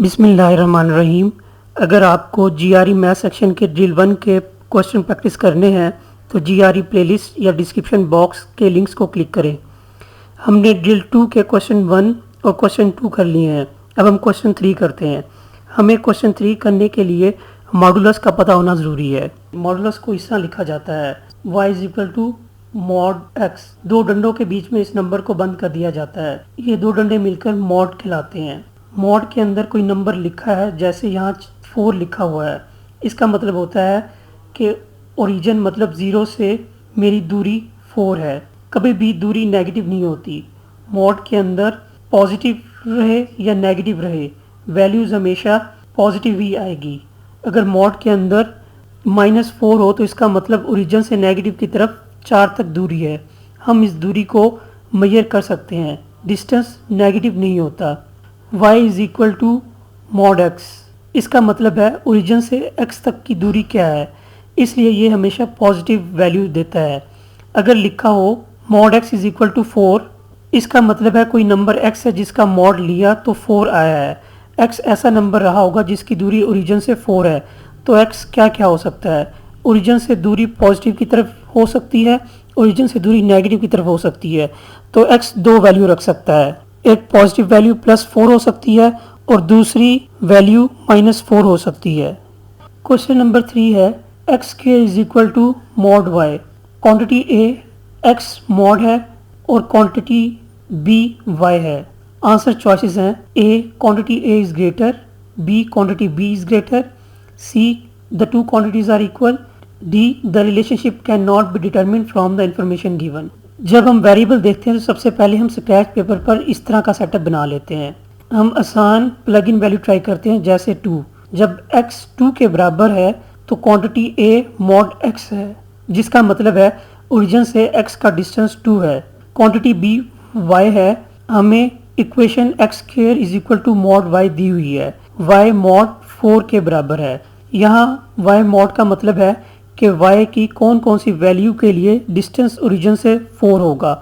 बिस्मिल्लाहिर्रहमानिर्रहीम। अगर आपको जीआरई मैथ सेक्शन के ड्रिल 1 के क्वेश्चन प्रैक्टिस करने हैं तो जीआरई प्लेलिस्ट या डिस्क्रिप्शन बॉक्स के लिंक्स को क्लिक करें। हमने ड्रिल 2 के क्वेश्चन 1 और क्वेश्चन 2 कर लिए हैं। अब हम क्वेश्चन 3 करते हैं। हमें क्वेश्चन 3 करने के लिए मॉडुलस का पता होना ज़रूरी है। मॉडुलस को इस तरह लिखा जाता है y = मॉड x। दो डंडों के बीच में इस नंबर को बंद कर दिया जाता है। ये दो डंडे मिलकर मॉड कहलाते हैं। मॉड के अंदर कोई नंबर लिखा है, जैसे यहाँ 4 लिखा हुआ है, इसका मतलब होता है कि ओरिजिन मतलब 0 से मेरी दूरी 4 है। कभी भी दूरी नेगेटिव नहीं होती। मॉड के अंदर पॉजिटिव रहे या नेगेटिव रहे, वैल्यूज़ हमेशा पॉजिटिव ही आएगी। अगर मॉड के अंदर -4 हो तो इसका मतलब ओरिजिन से नेगेटिव की तरफ 4 तक दूरी है। हम इस दूरी को मेजर कर सकते हैं। डिस्टेंस नेगेटिव नहीं होता। y = mod x। इसका मतलब है ओरिजिन से x तक की दूरी क्या है, इसलिए ये हमेशा पॉजिटिव वैल्यू देता है। अगर लिखा हो मॉड x = 4, इसका मतलब है कोई नंबर x है जिसका मॉड लिया तो 4 आया है। x ऐसा नंबर रहा होगा जिसकी दूरी ओरिजिन से 4 है, तो x क्या क्या हो सकता है? ओरिजिन से दूरी पॉजिटिव की तरफ हो सकती है, ओरिजिन से दूरी नेगेटिव की तरफ हो सकती है। तो x दो वैल्यू रख सकता है। एक पॉजिटिव वैल्यू +4 हो सकती है और दूसरी वैल्यू -4 हो सकती है। क्वेश्चन नंबर 3 है x² = mod y। Quantity a x mod है और क्वांटिटी b y है। आंसर चॉइसेस हैं a quantity a is greater, b quantity b is greater, c the two quantities are equal, d the relationship cannot be determined from the information given। जब हम variable देखते हैं तो सबसे पहले हम स्क्रैच पेपर पर इस तरह का सेटअप बना लेते हैं। हम आसान प्लग इन वैल्यू ट्राई करते हैं, जैसे 2। जब x 2 के बराबर है तो क्वांटिटी a मॉड x है, जिसका मतलब है ओरिजिन से x का डिस्टेंस 2 है। क्वांटिटी b y है। हमें इक्वेशन x² = मॉड y दी हुई है। y मॉड 4 के बराबर है। यहाँ y मॉड का मतलब है कि y की कौन कौन सी वैल्यू के लिए डिस्टेंस ओरिजिन से 4 होगा।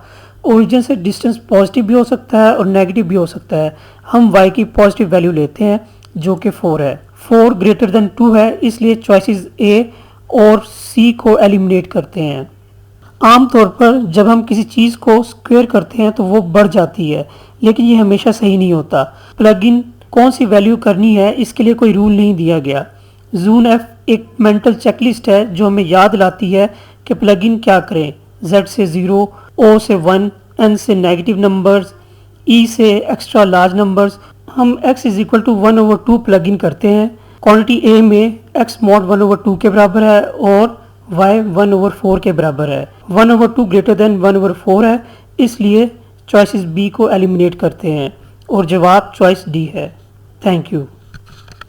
ओरिजिन से डिस्टेंस पॉजिटिव भी हो सकता है और नेगेटिव भी हो सकता है। हम y की पॉजिटिव वैल्यू लेते हैं जो कि 4 है। 4 > 2 है, इसलिए चॉइसेस a और c को एलिमिनेट करते हैं। आमतौर पर जब हम किसी चीज़ को स्क्वायर करते हैं तो वो बढ़ जाती है, लेकिन ये हमेशा सही नहीं होता। प्लग इन कौन सी वैल्यू करनी है, इसके लिए कोई रूल नहीं दिया गया। जून F एक मेंटल चेकलिस्ट है जो हमें याद दिलाती है कि प्लग इन क्या करें। Z से 0, O से 1, N से नेगेटिव नंबर्स, E से एक्स्ट्रा लार्ज नंबर्स। हम x = 1/2 प्लग इन करते हैं। क्वांटिटी A में x मॉड 1/2 के बराबर है और y 1/4 के बराबर है। 1/2 > 1/4 है, इसलिए चॉइसेस B को एलिमिनेट करते हैं और जवाब चॉइस D है। Thank you.